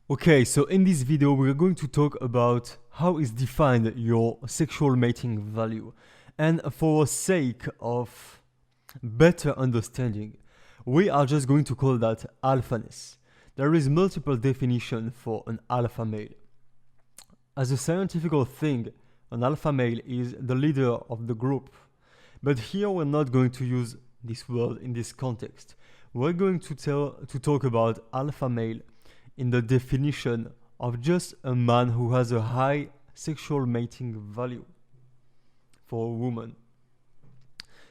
Okay, so in this video we're going to talk about how is defined your sexual mating value. And for sake of better understanding, we are just going to call that alphaness. There is multiple definition for an alpha male. As a scientific thing, an alpha male is the leader of the group. But here we're not going to use this word in this context. We're going to talk about alpha male in the definition of just a man who has a high sexual mating value for a woman.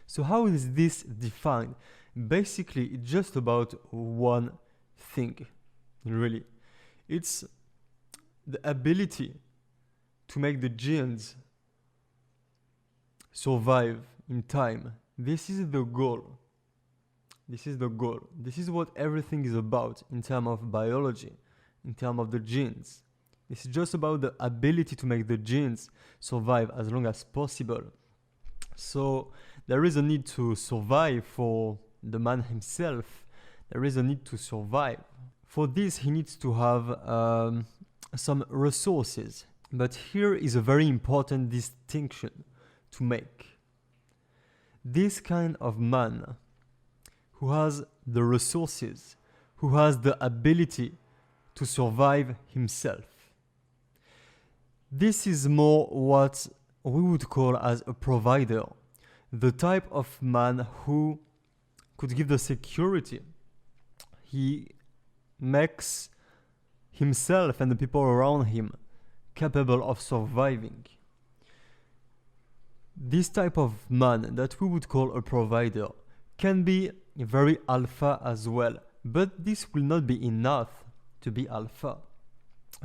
So how is this defined? Basically, it's just about one thing, really. It's the ability to make the genes survive in time. This is the goal. This is the goal. This is what everything is about in terms of biology, in terms of the genes. This is just about the ability to make the genes survive as long as possible. So there is a need to survive for the man himself. There is a need to survive. For this, he needs to have some resources. But here is a very important distinction to make. This kind of man who has the resources, who has the ability to survive himself. This is more what we would call as a provider, the type of man who could give the security. He makes himself and the people around him capable of surviving. This type of man that we would call a provider can be very alpha as well, but this will not be enough to be alpha,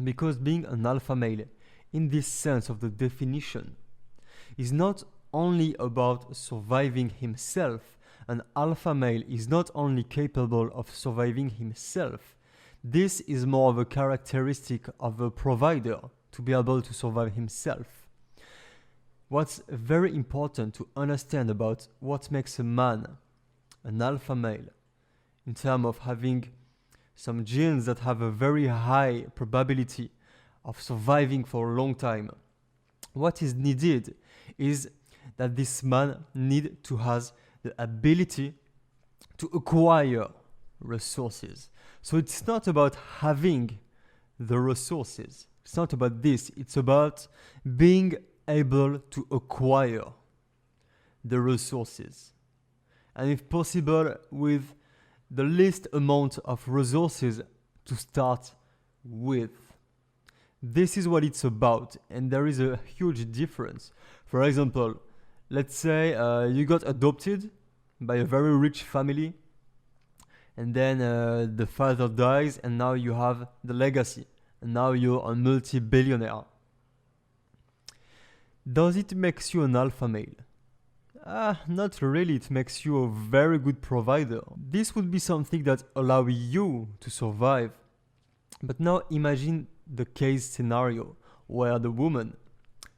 because being an alpha male in this sense of the definition is not only about surviving himself. An alpha male is not only capable of surviving himself. This is more of a characteristic of a provider to be able to survive himself. What's very important to understand about what makes a man an alpha male, in terms of having some genes that have a very high probability of surviving for a long time, what is needed is that this man need to have the ability to acquire resources. So it's not about having the resources. It's not about this. It's about being able to acquire the resources. And if possible, with the least amount of resources to start with. This is what it's about, and there is a huge difference. For example, let's say you got adopted by a very rich family, and then the father dies, and now you have the legacy, and now you're a multi-billionaire. Does it make you an alpha male? Not really. It makes you a very good provider. This would be something that allows you to survive. But now imagine the case scenario where the woman,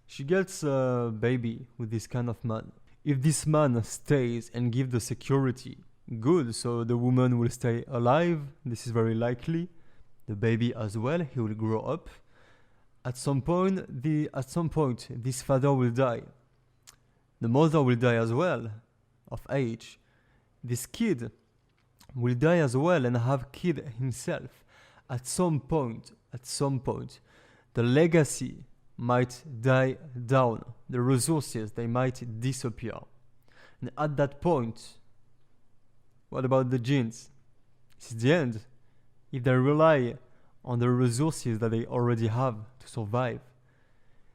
she gets a baby with this kind of man. If this man stays and gives the security, good, so the woman will stay alive. This is very likely. The baby as well, he will grow up. At some point, this father will die. The mother will die as well, of age. This kid will die as well and have kid himself. At some point, the legacy might die down. The resources, they might disappear. And at that point, what about the genes? It's the end. If they rely on the resources that they already have to survive,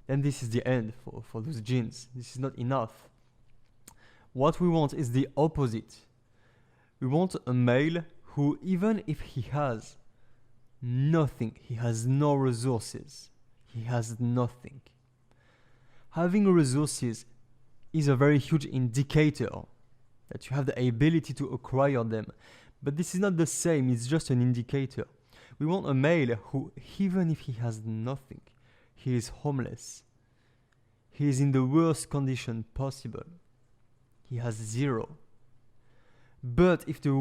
then this is the end for those genes. This is not enough. What we want is the opposite. We want a male who, even if he has nothing, he has no resources, he has nothing. Having resources is a very huge indicator that you have the ability to acquire them. But this is not the same, it's just an indicator. We want a male who, even if he has nothing, he is homeless. He is in the worst condition possible. He has zero. But if the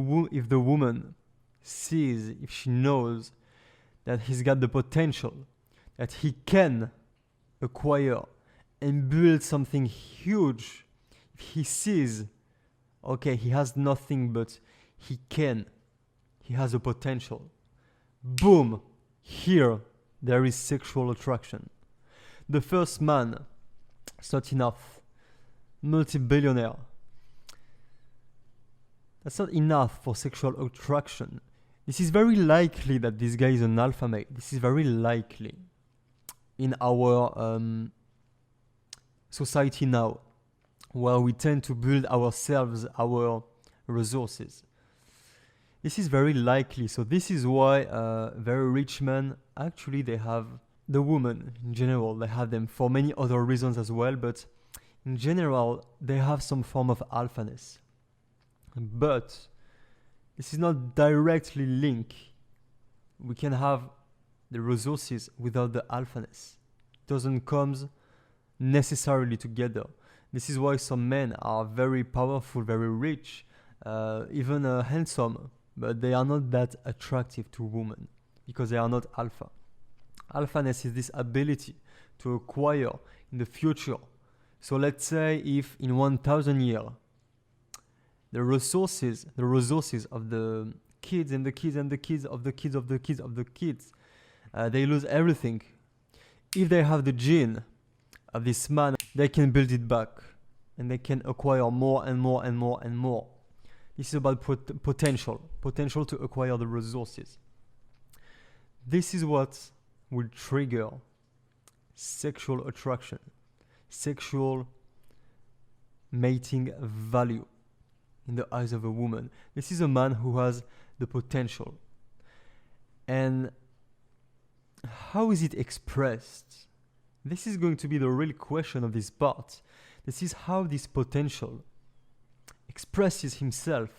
woman sees, if she knows that he's got the potential, that he can acquire and build something huge. If he sees, okay, he has nothing, but he has a potential. Boom! Here, there is sexual attraction. The first man, it's not enough. Multi-billionaire. That's not enough for sexual attraction. This is very likely that this guy is an alpha male. This is very likely in our society now, where we tend to build ourselves our resources. This is very likely. So this is why very rich men, actually they have the woman in general, they have them for many other reasons as well, but in general, they have some form of alphaness. But this is not directly linked. We can have the resources without the alphaness. It doesn't come necessarily together. This is why some men are very powerful, very rich, even handsome, but they are not that attractive to women because they are not alpha. Alphaness is this ability to acquire in the future. So let's say if in 1,000 years, the resources of the kids and the kids and the kids of the kids of the kids of the kids, they lose everything. If they have the gene of this man, they can build it back and they can acquire more and more and more and more. This is about potential to acquire the resources. This is what will trigger sexual attraction, sexual mating value in the eyes of a woman. This is a man who has the potential. And how is it expressed? This is going to be the real question of this part. This is how this potential expresses himself.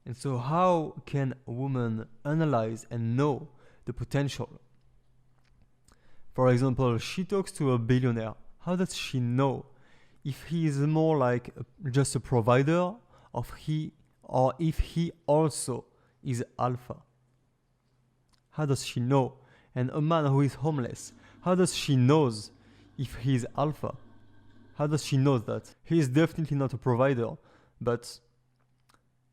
And so how can a woman analyze and know the potential? For example, she talks to a billionaire. How does she know if he is more like just a provider or if he also is alpha? How does she know? And a man who is homeless, how does she knows if he is alpha? How does she know that? He is definitely not a provider, but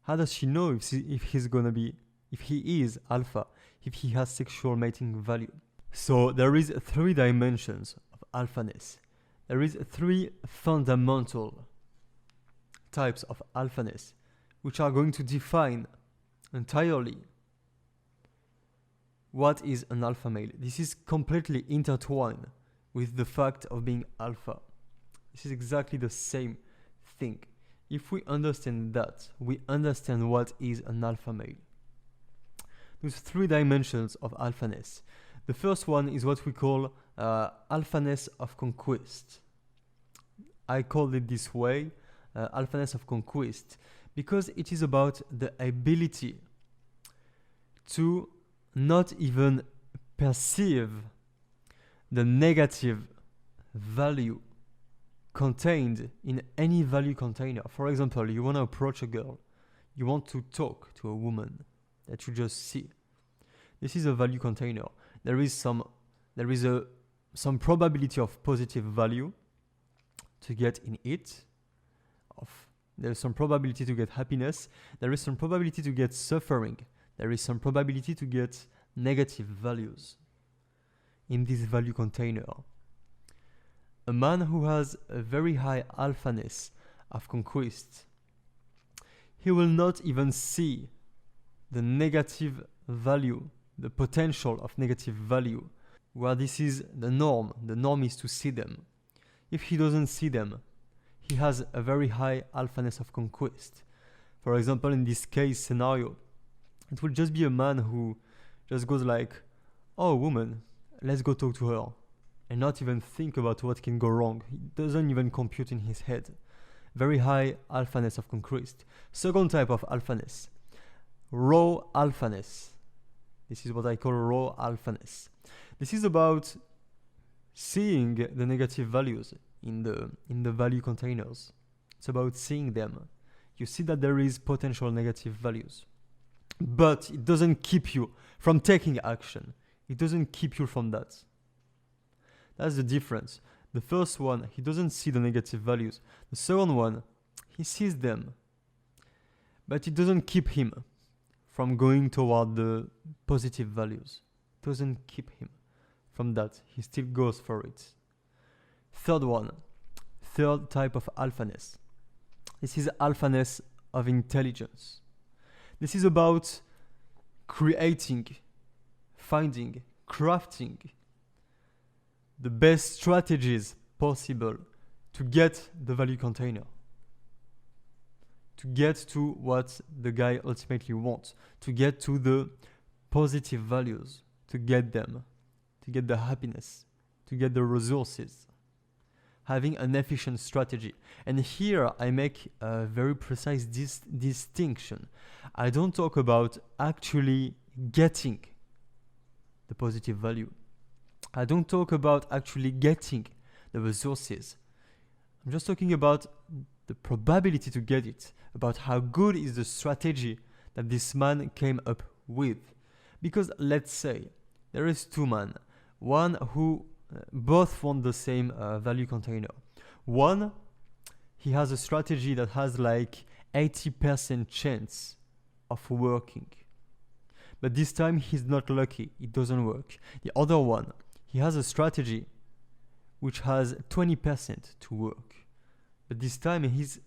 how does she know if he is alpha, if he has sexual mating value? So there is 3 dimensions of alphaness. There is 3 fundamental types of alphaness, which are going to define entirely what is an alpha male. This is completely intertwined with the fact of being alpha. This is exactly the same thing. If we understand that, we understand what is an alpha male. There's 3 dimensions of alphaness. The first one is what we call alphaness of conquest. I call it this way, alphaness of conquest, because it is about the ability to not even perceive the negative value contained in any value container. For example, you want to approach a girl, you want to talk to a woman that you just see. This is a value container. There is some probability of positive value to get in it. There is some probability to get happiness. There is some probability to get suffering. There is some probability to get negative values in this value container. A man who has a very high alphaness of conquest, he will not even see the negative value, the potential of negative value, where this is the norm. The norm is to see them. If he doesn't see them, he has a very high alphaness of conquest. For example, in this case scenario, it will just be a man who just goes like, oh, woman, let's go talk to her, and not even think about what can go wrong. He doesn't even compute in his head. Very high alphaness of conquest. Second type of alphaness, raw alphaness. This is what I call raw alphaness. This is about seeing the negative values in the value containers. It's about seeing them. You see that there is potential negative values. but it doesn't keep you from taking action. It doesn't keep you from that. That's the difference. The first one, he doesn't see the negative values. The second one, he sees them, but it doesn't keep him from going toward the positive values. It doesn't keep him from that. He still goes for it. Third one, third type of alphaness. This is alphaness of intelligence. This is about creating, finding, crafting the best strategies possible to get the value container, to get to what the guy ultimately wants, to get to the positive values, to get them, to get the happiness, to get the resources, having an efficient strategy. And here I make a very precise distinction. I don't talk about actually getting the positive value. I don't talk about actually getting the resources. I'm just talking about the probability to get it, about how good is the strategy that this man came up with. Because let's say there is two men, one who both want the same value container. One, he has a strategy that has like 80% chance of working. But this time he's not lucky, it doesn't work. The other one, he has a strategy which has 20% to work. But this time he's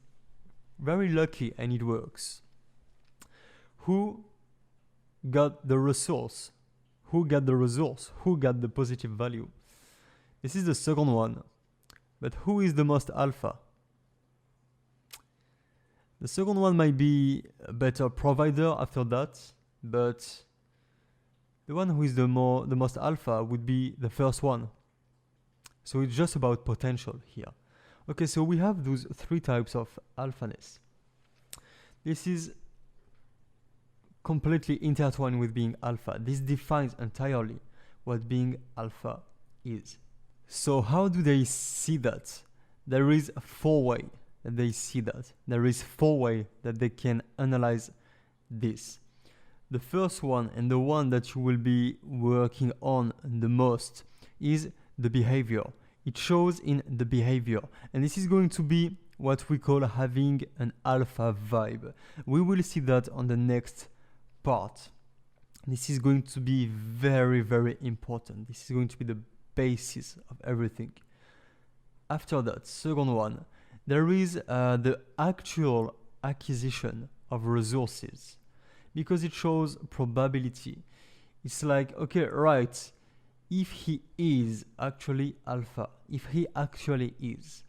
very lucky and it works. Who got the resource? Who got the resource? Who got the positive value? This is the second one. But who is the most alpha? The second one might be a better provider after that, but the one who is the most alpha would be the first one. So it's just about potential here. Okay, so we have those three types of alphaness. This is completely intertwined with being alpha. This defines entirely what being alpha is. So how do they see that? There is 4 ways that they see that. There is 4 ways that they can analyze this. The first one, and the one that you will be working on the most, is the behavior. It shows in the behavior. And this is going to be what we call having an alpha vibe. We will see that on the next part. This is going to be very, very important. This is going to be the basis of everything. After that, second one, there is the actual acquisition of resources, because it shows probability. It's like, okay, right, if he is actually alpha, if he actually is,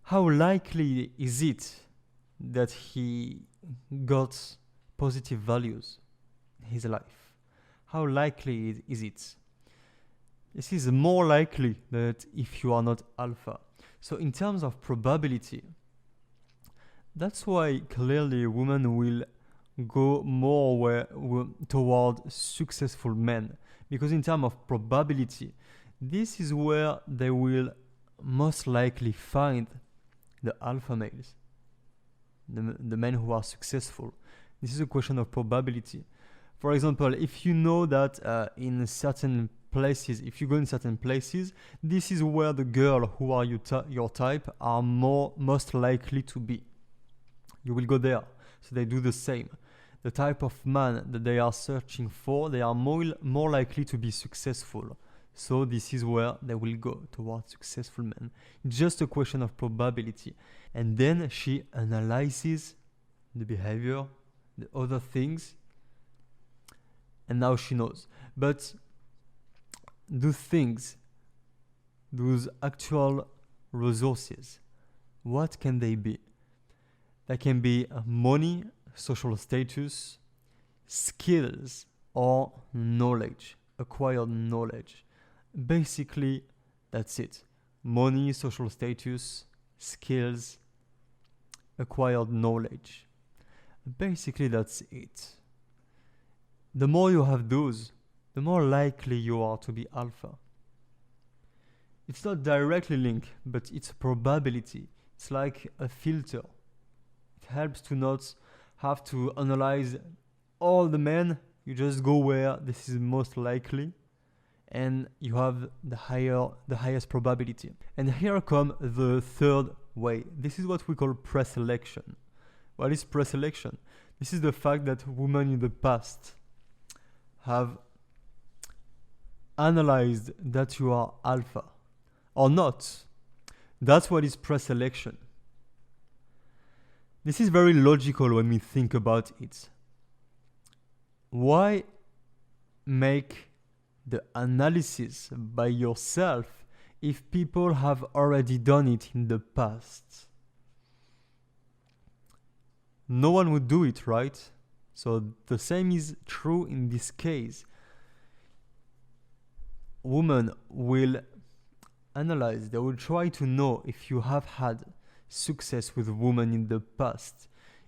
how likely is it that he got positive values in his life? How likely is it? This is more likely that if you are not alpha. So in terms of probability, that's why clearly women will go more toward successful men. Because in terms of probability, this is where they will most likely find the alpha males, the men who are successful. This is a question of probability. For example, if you know that in certain places, if you go in certain places, this is where the girl who are your type are most likely to be. You will go there. So they do the same. The type of man that they are searching for, they are more likely to be successful. So this is where they will go, towards successful men. It's just a question of probability. And then she analyzes the behavior, the other things, and now she knows. But those things, those actual resources, what can they be? That can be money, social status, skills, or knowledge, acquired knowledge. Basically, that's it. Money, social status, skills, acquired knowledge. Basically, that's it. The more you have those, the more likely you are to be alpha. It's not directly linked, but it's a probability. It's like a filter. It helps to not have to analyze all the men. You just go where this is most likely, and you have the highest probability. And here come the third way. This is what we call preselection. What is preselection? This is the fact that women in the past have analyzed that you are alpha or not. That's what is preselection. This is very logical when we think about it. Why make the analysis by yourself if people have already done it in the past? No one would do it, right? So the same is true in this case. Women will analyze, they will try to know if you have had success with women in the past,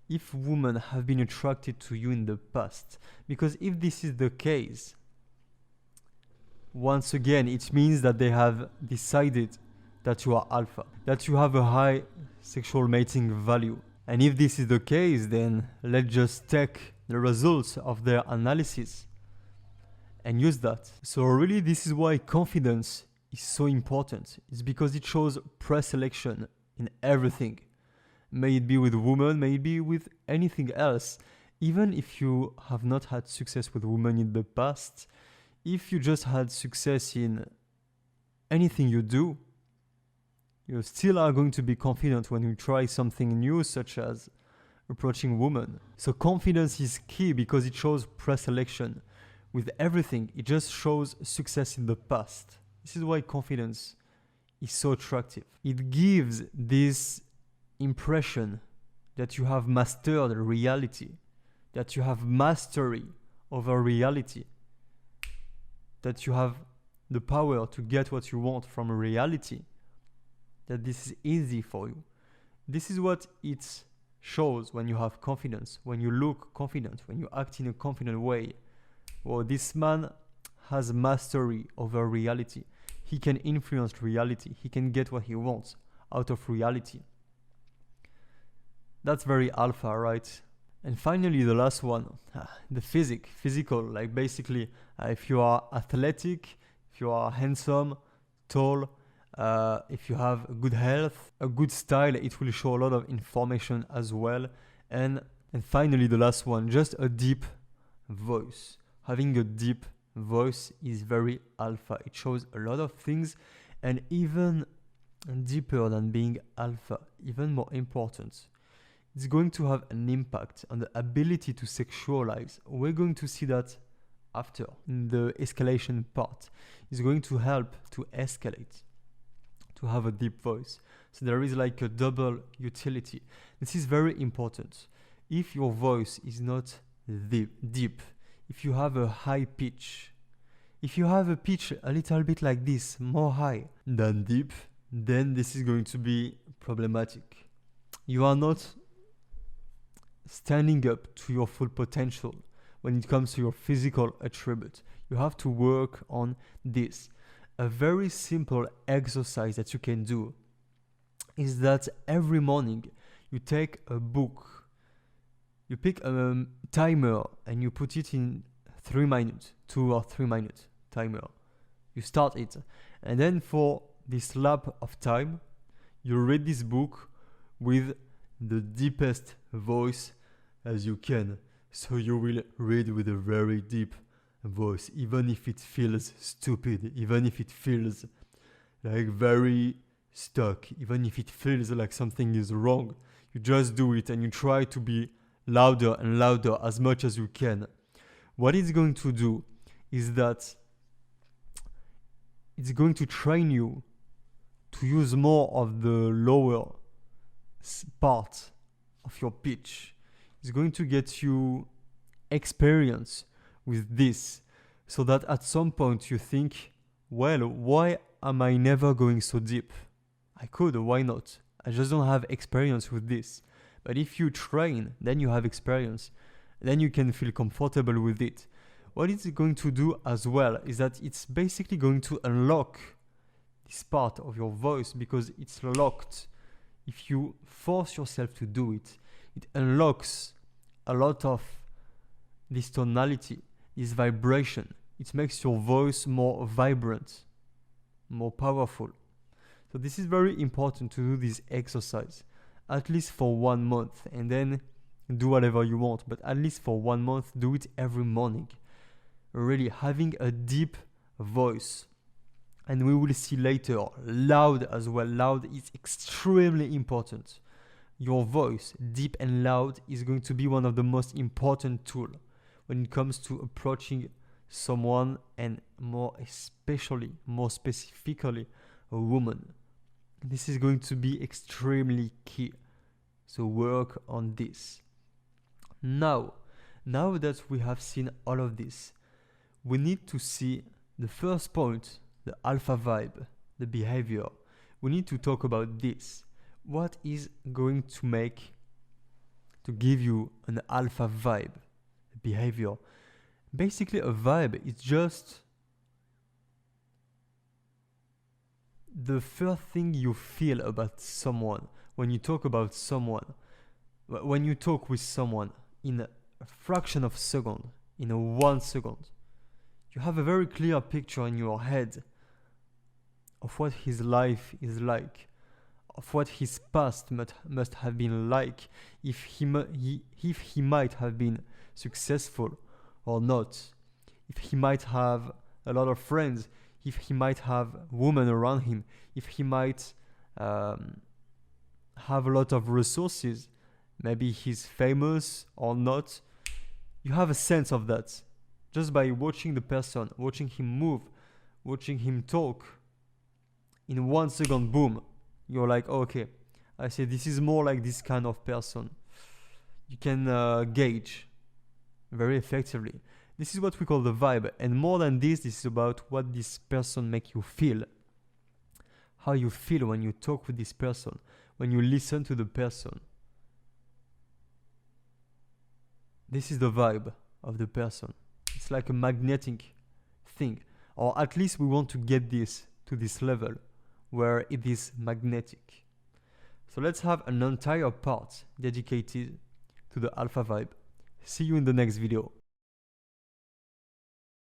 if women have been attracted to you in the past. Because if this is the case, once again, it means that they have decided that you are alpha, that you have a high sexual mating value. And if this is the case, then let's just take the results of their analysis and use that. So really, this is why confidence is so important. It's because it shows preselection in everything. May it be with women, may it be with anything else. Even if you have not had success with women in the past, if you just had success in anything you do, you still are going to be confident when you try something new, such as approaching women. So confidence is key because it shows preselection. With everything, it just shows success in the past. This is why confidence is so attractive. It gives this impression that you have mastered reality, that you have mastery over reality, that you have the power to get what you want from reality, that this is easy for you. This is what it shows when you have confidence, when you look confident, when you act in a confident way. Well, this man has mastery over reality. He can influence reality. He can get what he wants out of reality. That's very alpha, right? And finally, the last one, the physical. Like basically, if you are athletic, if you are handsome, tall, if you have good health, a good style, it will show a lot of information as well. And finally, the last one, just a deep voice. Having a deep voice is very alpha. It shows a lot of things, and even deeper than being alpha, even more important, it's going to have an impact on the ability to sexualize. We're going to see that after in the escalation part. It's going to help to escalate, to have a deep voice. So there is like a double utility. This is very important. If your voice is not deep, if you have a high pitch, if you have a pitch a little bit like this, more high than deep, then this is going to be problematic. You are not standing up to your full potential when it comes to your physical attribute. You have to work on this. A very simple exercise that you can do is that every morning you take a book, you pick a timer and you put it in 3 minutes, 2 or 3 minute timer. You start it. And then for this lap of time, you read this book with the deepest voice as you can. So you will read with a very deep voice, even if it feels stupid, even if it feels like very stuck, even if it feels like something is wrong. You just do it and you try to be louder and louder as much as you can. What it's going to do is that it's going to train you to use more of the lower part of your pitch. It's going to get you experience with this, so that at some point you think, well, why am I never going so deep? I could, why not? I just don't have experience with this. But if you train, then you have experience. Then you can feel comfortable with it. What it's going to do as well is that it's basically going to unlock this part of your voice, because it's locked. If you force yourself to do it, it unlocks a lot of this tonality, this vibration. It makes your voice more vibrant, more powerful. So this is very important to do this exercise, at least for 1 month, and then do whatever you want, but at least for 1 month, do it every morning. Really having a deep voice. And we will see later, loud as well. Loud is extremely important. Your voice, deep and loud, is going to be one of the most important tools when it comes to approaching someone, and more specifically, a woman. This is going to be extremely key. So work on this. Now that we have seen all of this, we need to see the first point, the alpha vibe, the behavior. We need to talk about this. What is going to give you an alpha vibe, behavior? Basically, a vibe is just the first thing you feel about someone when you talk about someone. When you talk with someone in a fraction of a second, in a 1 second, you have a very clear picture in your head of what his life is like, of what his past must have been like, if he might have been successful or not, if he might have a lot of friends, if he might have women around him, if he might have a lot of resources, maybe he's famous or not. You have a sense of that just by watching the person, watching him move, watching him talk. In 1 second, boom, you're like, okay, I say this is more like this kind of person. You can gauge very effectively. This is what we call the vibe. And more than this is about what this person makes you feel. How you feel when you talk with this person, when you listen to the person. This is the vibe of the person. It's like a magnetic thing. Or at least we want to get this to this level where it is magnetic. So let's have an entire part dedicated to the alpha vibe. See you in the next video.